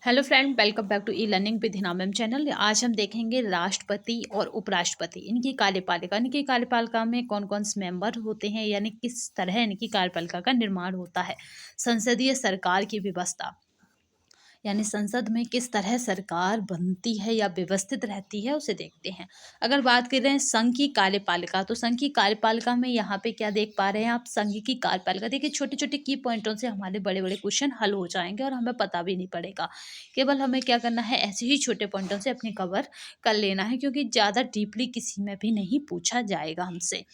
Hello friend, welcome back to e learning with Hina ma'am channel. आज हम देखेंगे राष्ट्रपति और उपराष्ट्रपति, इनकी कार्यपालिका में कौन कौन से मेंबर होते हैं, यानी किस तरह इनकी कार्यपालिका का निर्माण होता है। संसदीय सरकार की व्यवस्था, यानी संसद में किस तरह सरकार बनती है या व्यवस्थित रहती है, उसे देखते हैं। अगर बात कर रहे हैं संघ की कार्यपालिका, तो संघ की कार्यपालिका में यहाँ पे क्या देख पा रहे हैं आप, संघ की कार्यपालिका देखिए, छोटे छोटे की पॉइंटों से हमारे बड़े बड़े क्वेश्चन हल हो जाएंगे और हमें पता भी नहीं पड़ेगा। केवल हमें क्या करना है, ऐसे ही छोटे पॉइंटों से अपने कवर कर लेना है, क्योंकि ज़्यादा डीपली किसी में भी नहीं पूछा जाएगा हमसे।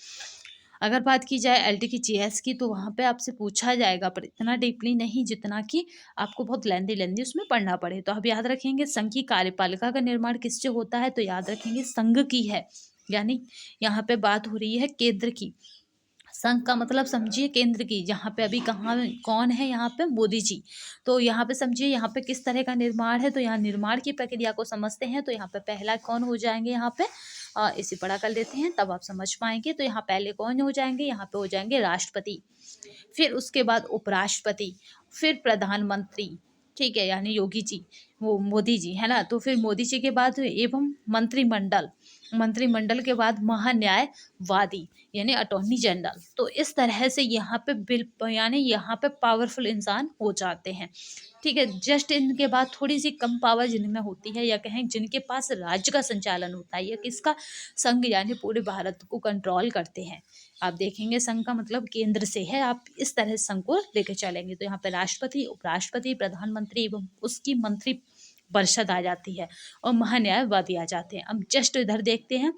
अगर बात की जाए एलटी की जीएस की, तो वहाँ पे आपसे पूछा जाएगा, पर इतना डीपली नहीं जितना कि आपको बहुत लेंदी लेंदी उसमें पढ़ना पड़े। तो आप याद रखेंगे संघ की कार्यपालिका का निर्माण किससे होता है, तो याद रखेंगे संघ की है, यानी यहाँ पे बात हो रही है केंद्र की। संघ का मतलब समझिए केंद्र की, यहाँ पे अभी कहाँ कौन है, यहाँ पे मोदी जी। तो यहाँ पे समझिए यहाँ पे किस तरह का निर्माण है, तो यहाँ निर्माण की प्रक्रिया को समझते हैं। तो यहाँ पे पहला कौन हो जाएंगे, यहाँ पे इसे बड़ा कर लेते हैं तब आप समझ पाएंगे। तो यहाँ पहले कौन हो जाएंगे, यहाँ पे हो जाएंगे राष्ट्रपति, फिर उसके बाद उपराष्ट्रपति, फिर प्रधानमंत्री, ठीक है, यानी योगी जी, वो मोदी जी है ना। तो फिर मोदी जी के बाद एवं मंत्रिमंडल, मंत्रिमंडल के बाद महान्यायवादी, यानी अटॉर्नी जनरल। तो इस तरह से यहाँ पे बिल, यानी यहाँ पे पावरफुल इंसान हो जाते हैं, ठीक है। जस्ट इनके बाद थोड़ी सी कम पावर जिनमें होती है, या कहें जिनके पास राज्य का संचालन होता है, या किसका, संघ, यानी पूरे भारत को कंट्रोल करते हैं। आप देखेंगे संघ का मतलब केंद्र से है, आप इस तरह से संघ को लेकर चलेंगे। तो यहाँ पे राष्ट्रपति, उपराष्ट्रपति, प्रधानमंत्री एवं उसकी मंत्री परिषद आ जाती है, और महान्यायवादी आ जाते हैं। अब जस्ट इधर देखते हैं,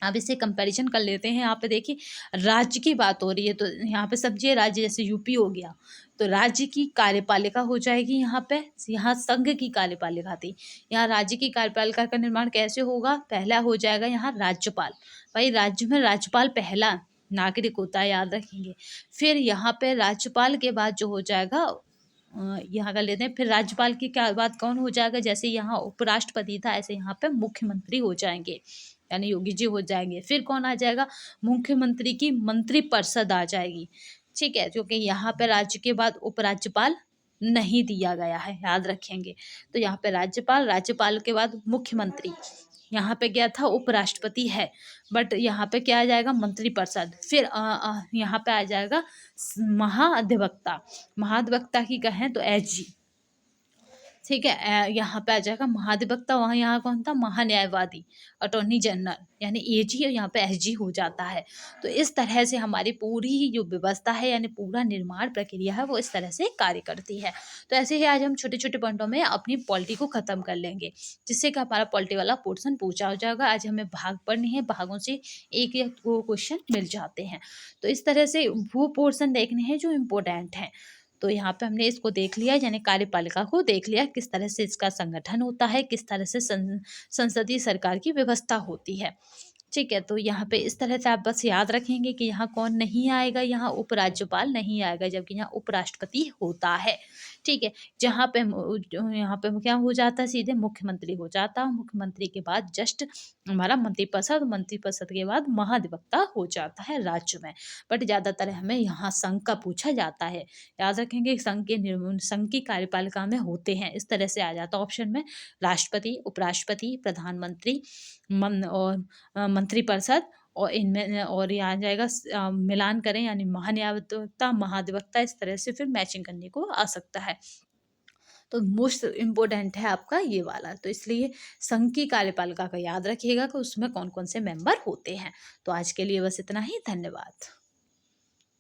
अब इसे कंपैरिजन कर लेते हैं। यहाँ पे देखिए राज्य की बात हो रही है, तो यहाँ पे समझिए राज्य जैसे यूपी हो गया, तो राज्य की कार्यपालिका हो जाएगी यहाँ पे। यहाँ संघ की कार्यपालिका थी, यहाँ राज्य की कार्यपालिका का निर्माण कैसे होगा, पहला हो जाएगा यहाँ राज्यपाल। भाई राज्य में राज्यपाल पहला नागरिक होता है, याद रखेंगे। फिर यहाँ पे राज्यपाल के बाद जो हो जाएगा, यहाँ कर लेते हैं, फिर राज्यपाल की क्या बात कौन हो जाएगा, जैसे यहाँ उपराष्ट्रपति था ऐसे यहाँ पे मुख्यमंत्री हो जाएंगे, यानी योगी जी हो जाएंगे। फिर कौन आ जाएगा, मुख्यमंत्री की मंत्रिपरिषद आ जाएगी, ठीक है, क्योंकि यहाँ पे राज्य के बाद उपराज्यपाल नहीं दिया गया है, याद रखेंगे। तो यहाँ पे राज्यपाल, राज्यपाल के बाद मुख्यमंत्री, यहाँ पे क्या था, उपराष्ट्रपति है, बट यहाँ पे क्या आ जाएगा, मंत्रिपरिषद। फिर यहाँ पे आ जाएगा महाधिवक्ता, महाधिवक्ता की कहें तो एसजी, ठीक है। यहाँ पे आ जाएगा महाधिवक्ता, वहाँ यहाँ कौन था, महान्यायवादी, अटॉर्नी जनरल, यानी एजी, और यहाँ पे एसजी हो जाता है। तो इस तरह से हमारी पूरी जो व्यवस्था है, यानी पूरा निर्माण प्रक्रिया है, वो इस तरह से कार्य करती है। तो ऐसे ही आज हम छोटे छोटे पॉइंटों में अपनी पॉलिटी को खत्म कर लेंगे, जिससे कि हमारा पॉलिटी वाला पोर्शन पूछा हो जाएगा। आज हमें भाग पढ़ने हैं, भागों से एक या दो क्वेश्चन मिल जाते हैं। तो इस तरह से वो पोर्शन देखने हैं जो इम्पोर्टेंट हैं। तो यहाँ पे हमने इसको देख लिया, यानी कार्यपालिका को देख लिया, किस तरह से इसका संगठन होता है, किस तरह से संसदीय सरकार की व्यवस्था होती है, ठीक है। तो यहाँ पे इस तरह से आप बस याद रखेंगे कि यहाँ कौन नहीं आएगा, यहाँ उपराज्यपाल नहीं आएगा, जबकि यहाँ उपराष्ट्रपति होता है, ठीक है। जहाँ पे यहाँ पे क्या हो जाता है, सीधे मुख्यमंत्री हो जाता है। मुख्यमंत्री के बाद जस्ट हमारा मंत्रिपरिषद, मंत्रिपरिषद के बाद महाधिवक्ता हो जाता है राज्य में। बट ज़्यादातर हमें यहाँ संघ का पूछा जाता है, याद रखेंगे। संघ की कार्यपालिका में होते हैं, इस तरह से आ जाता है ऑप्शन में, राष्ट्रपति, उपराष्ट्रपति, प्रधानमंत्री, और मंत्रिपरिषद, और इनमें और ये आ जाएगा मिलान करें, यानी महान्यायवक्ता, महाधिवक्ता, इस तरह से फिर मैचिंग करने को आ सकता है। तो मोस्ट इम्पोर्टेंट है आपका ये वाला, तो इसलिए संघ की कार्यपालिका का याद रखिएगा कि उसमें कौन कौन से मेंबर होते हैं। तो आज के लिए बस इतना ही, धन्यवाद।